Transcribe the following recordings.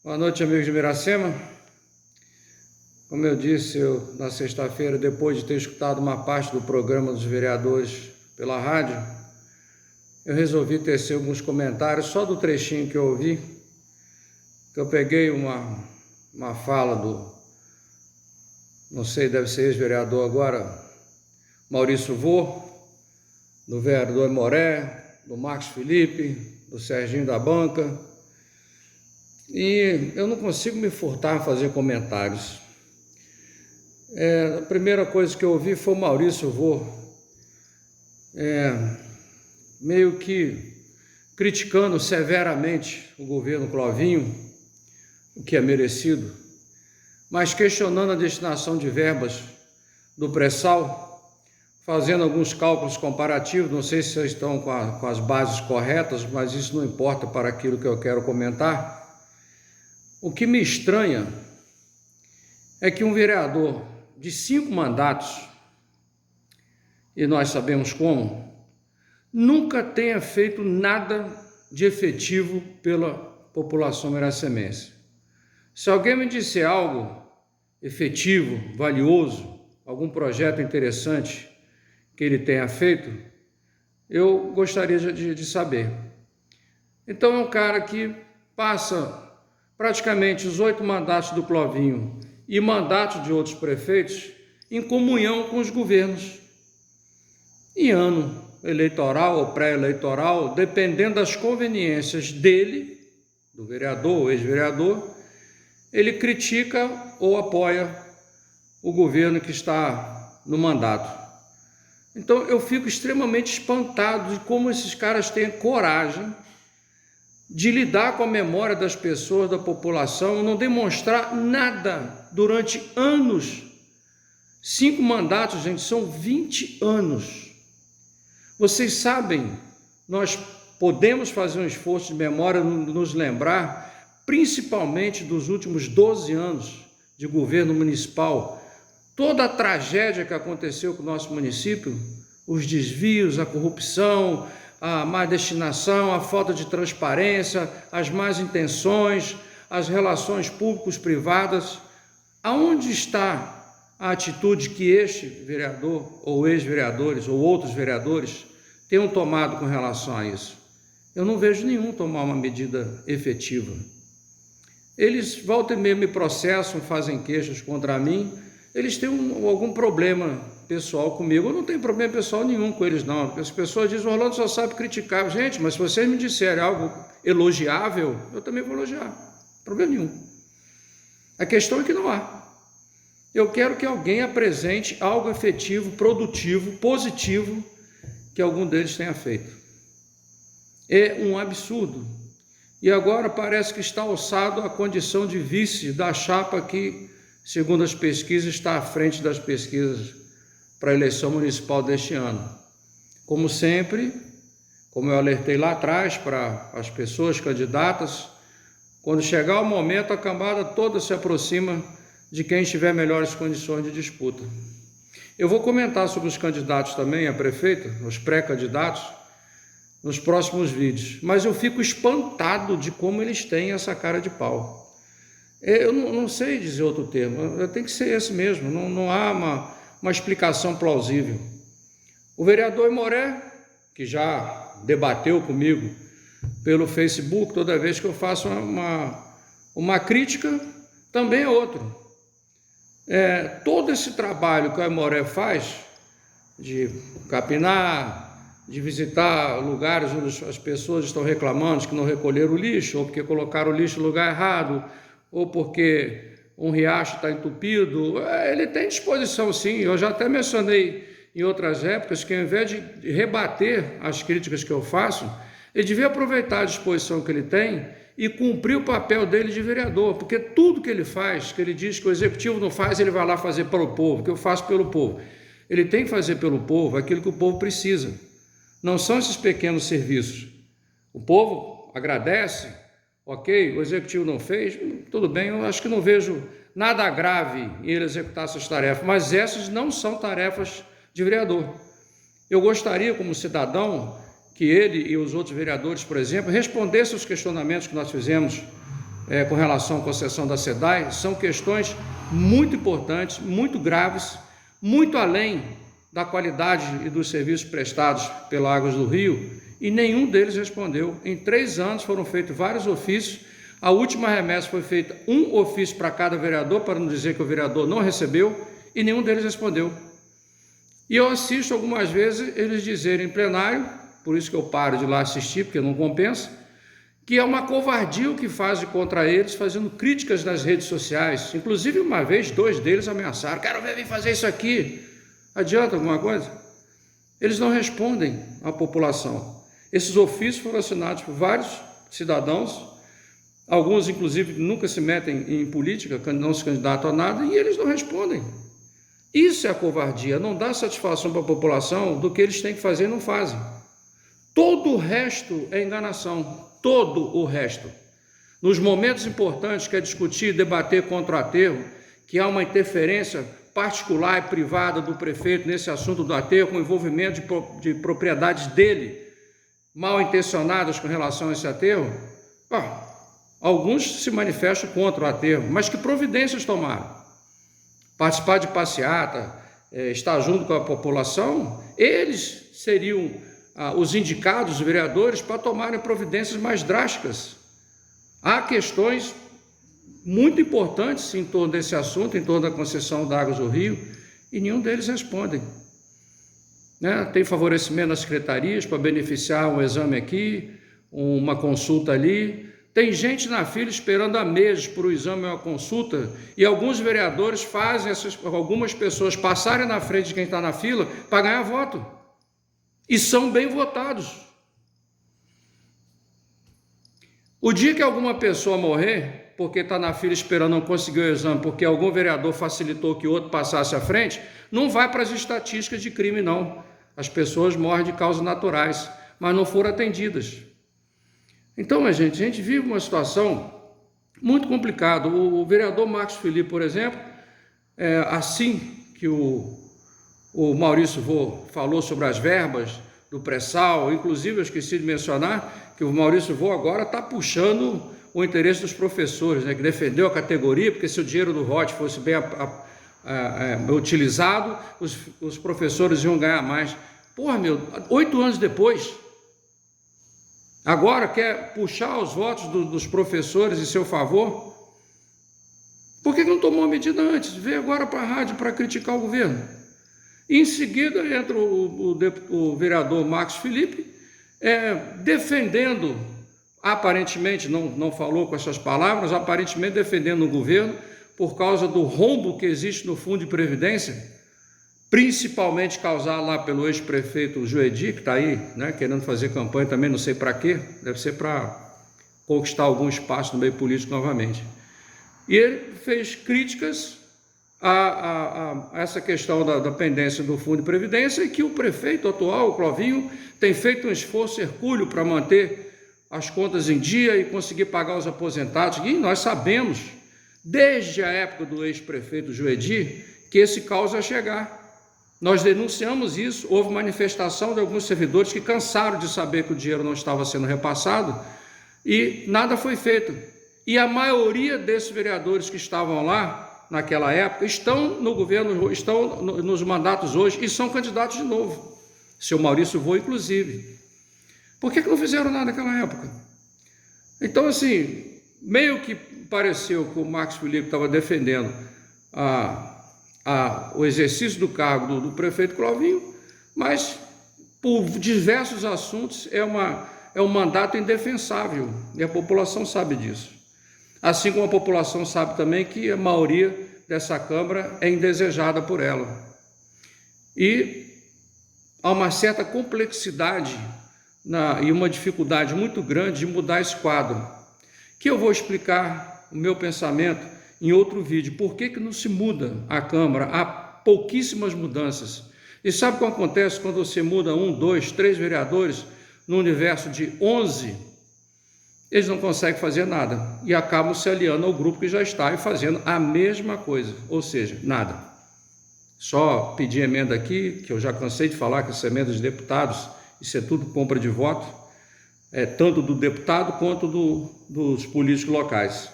Boa noite, amigos de Miracema. Como eu disse, na sexta-feira, depois de ter escutado uma parte do programa dos vereadores pela rádio, eu resolvi tecer alguns comentários só do trechinho que eu ouvi, que eu peguei uma fala não sei, deve ser ex-vereador agora, Maurício Vô, do vereador Moré, do Marcos Felipe, do Serginho da Banca. E eu não consigo me furtar a fazer comentários. A primeira coisa que eu ouvi foi o Maurício Vô, meio que criticando severamente o governo Clovinho, o que é merecido, mas questionando a destinação de verbas do pré-sal, fazendo alguns cálculos comparativos. Não sei se vocês estão com as bases corretas, mas isso não importa para aquilo que eu quero comentar. O que me estranha é que um vereador de 5 mandatos, e nós sabemos como, nunca tenha feito nada de efetivo pela população miracemense. Se alguém me disser algo efetivo, valioso, algum projeto interessante que ele tenha feito, eu gostaria de saber. Então é um cara que passa praticamente os 8 mandatos do Clovinho e mandatos de outros prefeitos em comunhão com os governos. Em ano eleitoral ou pré-eleitoral, dependendo das conveniências dele, do vereador ou ex-vereador, ele critica ou apoia o governo que está no mandato. Então eu fico extremamente espantado de como esses caras têm coragem de lidar com a memória das pessoas, da população, não demonstrar nada durante anos. 5 mandatos, gente, são 20 anos. Vocês sabem, nós podemos fazer um esforço de memória, nos lembrar, principalmente dos últimos 12 anos de governo municipal, toda a tragédia que aconteceu com o nosso município, os desvios, a corrupção, a má destinação, a falta de transparência, as más intenções, as relações públicos-privadas. Aonde está a atitude que este vereador, ou ex-vereadores, ou outros vereadores, tenham tomado com relação a isso? Eu não vejo nenhum tomar uma medida efetiva. Eles volta e meia me processam, fazem queixas contra mim, eles têm algum problema pessoal comigo. Eu não tenho problema pessoal nenhum com eles, não. As pessoas dizem: o Orlando só sabe criticar. Gente, mas se vocês me disserem algo elogiável, eu também vou elogiar. Problema nenhum. A questão é que não há. Eu quero que alguém apresente algo efetivo, produtivo, positivo, que algum deles tenha feito. É um absurdo. E agora parece que está alçado à condição de vice da chapa que, segundo as pesquisas, está à frente das pesquisas para a eleição municipal deste ano. Como sempre, como eu alertei lá atrás para as pessoas candidatas, quando chegar o momento, a cambada toda se aproxima de quem tiver melhores condições de disputa. Eu vou comentar sobre os candidatos também a prefeito, os pré-candidatos, nos próximos vídeos, mas eu fico espantado de como eles têm essa cara de pau. Eu não sei dizer outro termo, tem que ser esse mesmo, não há uma explicação plausível. O vereador Moré, que já debateu comigo pelo Facebook, toda vez que eu faço uma crítica, também é outro. Todo esse trabalho que o Moré faz, de capinar, de visitar lugares onde as pessoas estão reclamando que não recolheram o lixo, ou porque colocaram o lixo no lugar errado, ou porque um riacho está entupido, ele tem disposição sim. Eu já até mencionei em outras épocas que, ao invés de rebater as críticas que eu faço, ele devia aproveitar a disposição que ele tem e cumprir o papel dele de vereador, porque tudo que ele faz, que ele diz que o executivo não faz, ele vai lá fazer para o povo, que eu faço pelo povo. Ele tem que fazer pelo povo aquilo que o povo precisa. Não são esses pequenos serviços. O povo agradece, ok, o executivo não fez, tudo bem, eu acho que não vejo nada grave em ele executar essas tarefas, mas essas não são tarefas de vereador. Eu gostaria, como cidadão, que ele e os outros vereadores, por exemplo, respondessem aos questionamentos que nós fizemos com relação à concessão da SEDAI, são questões muito importantes, muito graves, muito além da qualidade e dos serviços prestados pela Águas do Rio, e nenhum deles respondeu. Em 3 anos foram feitos vários ofícios, a última remessa foi feita um ofício para cada vereador, para não dizer que o vereador não recebeu, e nenhum deles respondeu. E eu assisto algumas vezes eles dizerem em plenário, por isso que eu paro de lá assistir, porque não compensa, que é uma covardia o que fazem contra eles, fazendo críticas nas redes sociais. Inclusive, uma vez, 2 deles ameaçaram: quero ver vir fazer isso aqui. Adianta alguma coisa? Eles não respondem à população. Esses ofícios foram assinados por vários cidadãos, alguns, inclusive, nunca se metem em política, não se candidatam a nada, e eles não respondem. Isso é a covardia, não dá satisfação para a população do que eles têm que fazer e não fazem. Todo o resto é enganação, todo o resto. Nos momentos importantes que é discutir, debater contra o aterro, que há uma interferência particular e privada do prefeito nesse assunto do aterro, com envolvimento de propriedades dele, mal intencionadas com relação a esse aterro, alguns se manifestam contra o aterro, mas que providências tomaram? Participar de passeata, estar junto com a população, eles seriam os indicados, os vereadores, para tomarem providências mais drásticas. Há questões muito importantes em torno desse assunto, em torno da concessão da Águas do Rio, e nenhum deles respondem. Tem favorecimento nas secretarias para beneficiar um exame aqui, uma consulta ali. Tem gente na fila esperando há meses por um exame ou uma consulta, e alguns vereadores fazem algumas pessoas passarem na frente de quem está na fila para ganhar voto. E são bem votados. O dia que alguma pessoa morrer, porque está na fila esperando não conseguir o exame, porque algum vereador facilitou que o outro passasse à frente, não vai para as estatísticas de crime, não. As pessoas morrem de causas naturais, mas não foram atendidas. Então, a gente vive uma situação muito complicada. O vereador Marcos Felipe, por exemplo, assim que o Maurício Vô falou sobre as verbas do pré-sal, inclusive eu esqueci de mencionar que o Maurício Vô agora está puxando o interesse dos professores, que defendeu a categoria, porque se o dinheiro do ROT fosse bem utilizado, os professores iam ganhar mais. 8 anos depois, agora quer puxar os votos dos professores em seu favor? Por que não tomou a medida antes? Veio agora para a rádio para criticar o governo. E em seguida entra o vereador Marcos Felipe, defendendo, aparentemente, não falou com essas palavras, aparentemente defendendo o governo por causa do rombo que existe no Fundo de Previdência, principalmente causado lá pelo ex-prefeito Joedi, que está aí, querendo fazer campanha também, não sei para quê, deve ser para conquistar algum espaço no meio político novamente. E ele fez críticas a essa questão da pendência do Fundo de Previdência, e que o prefeito atual, o Clovinho, tem feito um esforço hercúleo para manter as contas em dia e conseguir pagar os aposentados. E nós sabemos, desde a época do ex-prefeito Joedi, que esse caos ia chegar. Nós denunciamos isso, houve manifestação de alguns servidores que cansaram de saber que o dinheiro não estava sendo repassado e nada foi feito. E a maioria desses vereadores que estavam lá naquela época estão no governo, estão nos mandatos hoje e são candidatos de novo. Seu Maurício Vô, inclusive. Por que não fizeram nada naquela época? Então, assim, meio que pareceu que o Marcos Felipe estava defendendo o exercício do cargo do prefeito Clovinho, mas por diversos assuntos é um mandato indefensável, e a população sabe disso. Assim como a população sabe também que a maioria dessa Câmara é indesejada por ela. E há uma certa complexidade e uma dificuldade muito grande de mudar esse quadro, que eu vou explicar o meu pensamento em outro vídeo. Por que não se muda a Câmara? Há pouquíssimas mudanças. E sabe o que acontece quando você muda 1, 2, 3 vereadores no universo de 11? Eles não conseguem fazer nada e acabam se aliando ao grupo que já está e fazendo a mesma coisa, ou seja, nada. Só pedir emenda aqui, que eu já cansei de falar que essa emenda de deputados, isso é tudo compra de voto, tanto do deputado quanto dos políticos locais.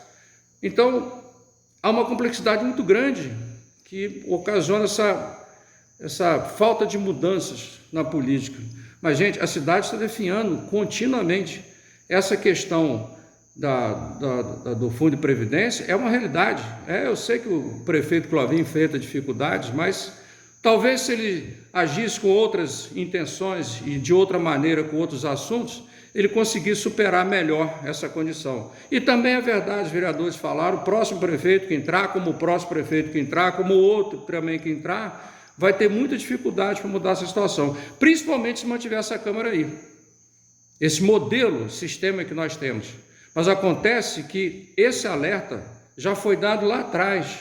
Então, há uma complexidade muito grande que ocasiona essa falta de mudanças na política. Mas, gente, a cidade está definhando continuamente. Essa questão do Fundo de Previdência é uma realidade. Eu sei que o prefeito Clovinho enfrenta dificuldades, mas talvez se ele agisse com outras intenções e de outra maneira com outros assuntos, ele conseguisse superar melhor essa condição. E também é verdade, os vereadores falaram, o próximo prefeito que entrar, como o próximo prefeito que entrar, como o outro também que entrar, vai ter muita dificuldade para mudar essa situação, principalmente se mantiver essa Câmara aí. Esse modelo, sistema que nós temos. Mas acontece que esse alerta já foi dado lá atrás,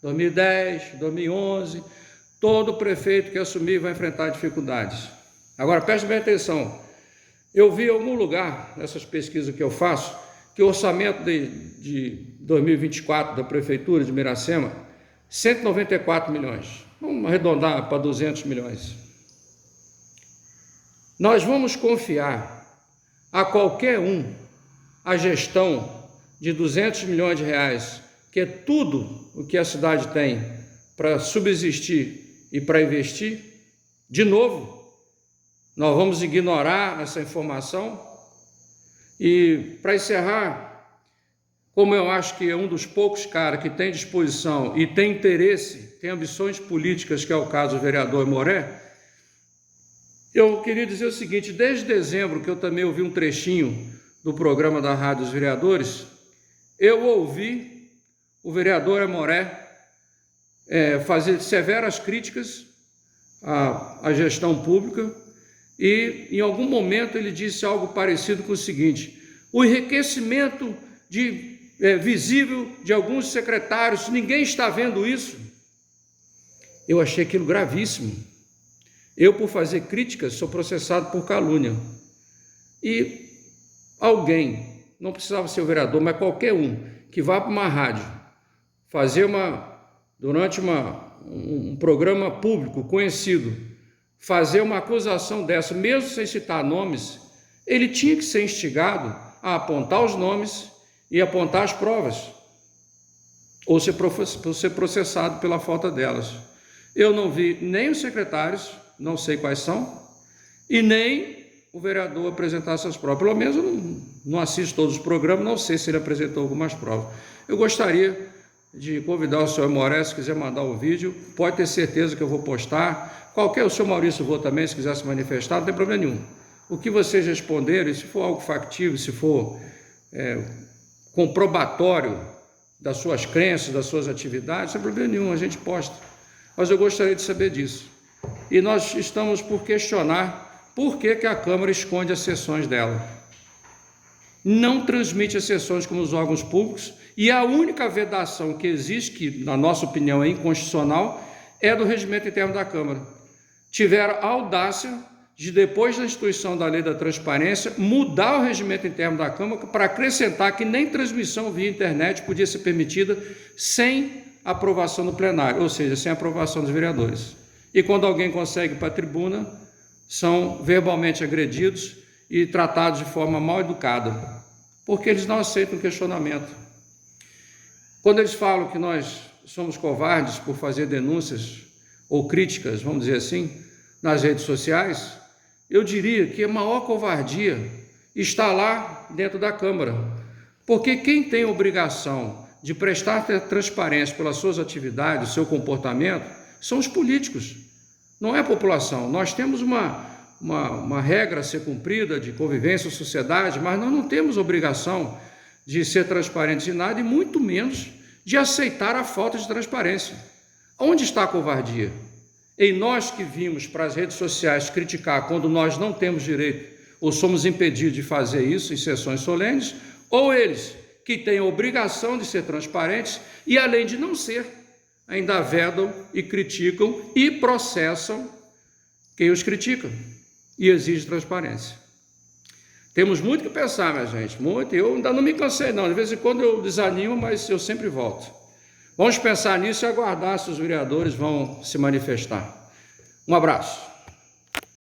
2010, 2011, todo prefeito que assumir vai enfrentar dificuldades. Agora, preste bem atenção, eu vi em algum lugar, nessas pesquisas que eu faço, que o orçamento de 2024 da Prefeitura de Miracema, 194 milhões, vamos arredondar para 200 milhões. Nós vamos confiar a qualquer um a gestão de 200 milhões de reais, que é tudo o que a cidade tem para subsistir e para investir? De novo, nós vamos ignorar essa informação? E, para encerrar, como eu acho que é um dos poucos caras que tem disposição e tem interesse, tem ambições políticas, que é o caso do vereador Moré, eu queria dizer o seguinte: desde dezembro, que eu também ouvi um trechinho do programa da Rádio dos Vereadores, eu ouvi o vereador Amoré fazer severas críticas à gestão pública e, em algum momento, ele disse algo parecido com o seguinte: o enriquecimento visível de alguns secretários, ninguém está vendo isso. Eu achei aquilo gravíssimo. Eu, por fazer críticas, sou processado por calúnia. E alguém, não precisava ser o vereador, mas qualquer um, que vá para uma rádio, fazer durante um programa público conhecido, fazer uma acusação dessa, mesmo sem citar nomes, ele tinha que ser instigado a apontar os nomes e apontar as provas, ou ser processado pela falta delas. Eu não vi nem os secretários, não sei quais são, e nem o vereador apresentar essas provas. Pelo menos eu não assisto todos os programas, não sei se ele apresentou algumas provas. Eu gostaria de convidar o senhor Moré, se quiser mandar o vídeo, pode ter certeza que eu vou postar. O senhor Maurício Vô também, se quiser se manifestar, não tem problema nenhum. O que vocês responderem, se for algo factível, se for comprobatório das suas crenças, das suas atividades, sem problema nenhum, a gente posta. Mas eu gostaria de saber disso. E nós estamos por questionar por que a Câmara esconde as sessões dela. Não transmite as sessões como os órgãos públicos, e a única vedação que existe, que na nossa opinião é inconstitucional, é do regimento interno da Câmara. Tiveram a audácia de, depois da instituição da lei da transparência, mudar o regimento interno da Câmara para acrescentar que nem transmissão via internet podia ser permitida sem aprovação do plenário, ou seja, sem aprovação dos vereadores. E quando alguém consegue ir para a tribuna, são verbalmente agredidos e tratados de forma mal educada, porque eles não aceitam questionamento. Quando eles falam que nós somos covardes por fazer denúncias ou críticas, vamos dizer assim, nas redes sociais, eu diria que a maior covardia está lá dentro da Câmara, porque quem tem obrigação de prestar transparência pelas suas atividades, seu comportamento, são os políticos, não é a população. Nós temos uma regra a ser cumprida de convivência, sociedade, mas nós não temos obrigação de ser transparentes em nada e muito menos de aceitar a falta de transparência. Onde está a covardia? Em nós que vimos para as redes sociais criticar quando nós não temos direito ou somos impedidos de fazer isso em sessões solenes, ou eles que têm a obrigação de ser transparentes e, além de não ser, ainda vedam e criticam e processam quem os critica e exige transparência. Temos muito que pensar, minha gente, muito. Eu ainda não me cansei, não. De vez em quando eu desanimo, mas eu sempre volto. Vamos pensar nisso e aguardar se os vereadores vão se manifestar. Um abraço.